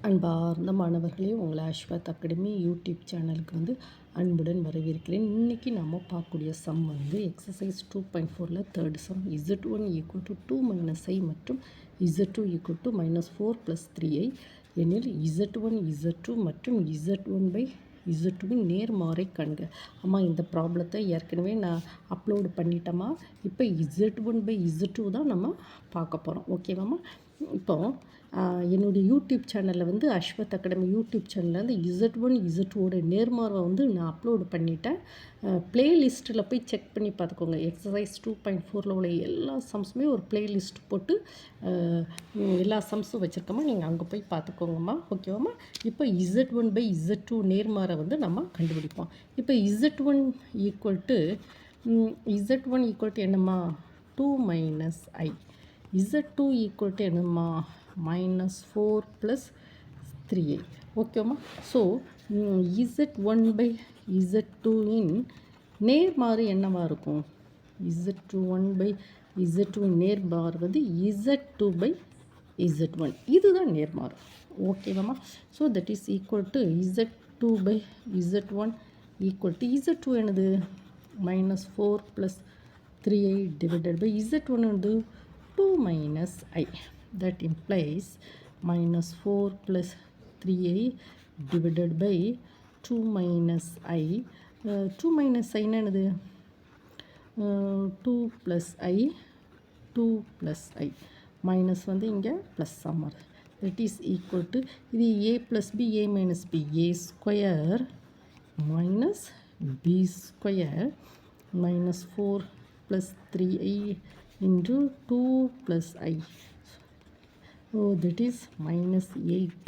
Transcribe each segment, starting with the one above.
அன்பார்ந்த மாணவர்களே, உங்களை அஸ்வத் அகாடமி யூடியூப் சேனலுக்கு அன்புடன் வரவேற்கிறேன். இன்றைக்கி நம்ம பார்க்கக்கூடிய சம் எக்ஸசைஸ் 2.4ல் third sum Z1 equal to 2 minus i மற்றும் Z2 ஈக்குவல் டு -4 + 3i எனில் Z1 Z2 மற்றும் Z1/Z2 நேர்மாறை காண்க. இந்த ப்ராப்ளத்தை ஏற்கனவே நான் அப்லோடு பண்ணிட்டோமா. இப்போ Z1/Z2 தான் நம்ம பார்க்க போகிறோம். ஓகேவாம்மா? இப்போது என்னுடைய யூடியூப் சேனலில் அஸ்வத் அகாடமி யூடியூப் சேனலில் Z1 Z2ஓட நேர்மாரை நான் அப்லோடு பண்ணிட்டேன். ப்ளேலிஸ்ட்டில் போய் செக் பண்ணி பார்த்துக்கோங்க. எக்ஸசைஸ் 2.4ல் உள்ள எல்லா சம்ஸுமே ஒரு ப்ளேலிஸ்ட் போட்டு எல்லா சம்ஸும் வச்சுருக்கோமா, நீங்கள் அங்கே போய் பார்த்துக்கோங்கம்மா. ஓகேவாம்மா? இப்போ Z1/Z2 நேர்மாரை நம்ம கண்டுபிடிப்போம். இப்போ Z1 ஈக்குவல் டு என்னம்மா 2 minus I, Z2 equal to என்னம்மா -4 + 3i. ஓகேம்மா? ஸோ Z1/Z2 நேர்மாறு என்னவா இருக்கும்? Z1/Z2 நேர்மாறு Z2/Z1. இதுதான் நேர்மாறு. ஓகேவாம்மா? So that is equal to Z2/Z1 equal to Z2 என்னது -4 + 3i டிவைடட் பை Z1 என்னது 2 minus I. That implies -4 + 3i divided by 2 minus i. 2 minus i என்னது 2 + i, 2 + i. மைனஸ் இங்கே ப்ளஸ் ஆமாம். that is equal to இது a + b, a minus b, a square minus b square minus 4 + 3i into 2 + i. So that is -8.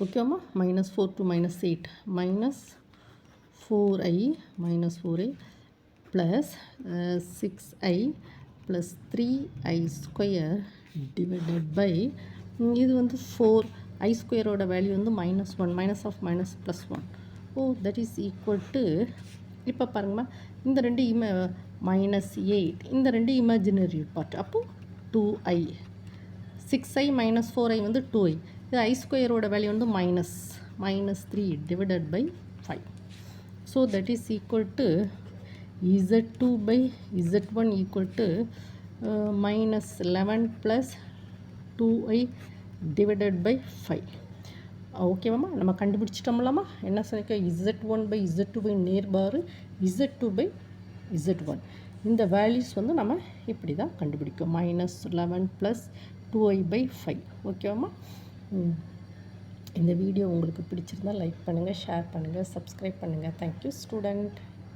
ஓகேம்மா? -4 to -8 -4i plus 6i plus 3i square divided by இது 4 i ஸ்கொயரோட value -1 minus of minus plus 1. that is equal to இப்போ பாருங்கம்மா, இந்த ரெண்டு -8 இந்த ரெண்டு imaginary part. அப்போது 2i, 6i minus 4i 2i. இது i ஸ்கொயரோட value -3 divided by 5. So that is equal to Z2/Z1 equal to -11 + 2i divided by 5. ஓகேவாம்மா? நம்ம கண்டுபிடிச்சிட்டோம்லாமா. என்ன சொல்லிக்க? Z1/Z2 நேர்மாறு Z2/Z1. இந்த வேல்யூஸ் நம்ம இப்படி தான் கண்டுபிடிக்கும். -11 + 2i/5. ஓகேவாம்மா? இந்த வீடியோ உங்களுக்கு பிடிச்சிருந்தால் லைக் பண்ணுங்கள், ஷேர் பண்ணுங்கள், சப்ஸ்கிரைப் பண்ணுங்கள். Thank you student.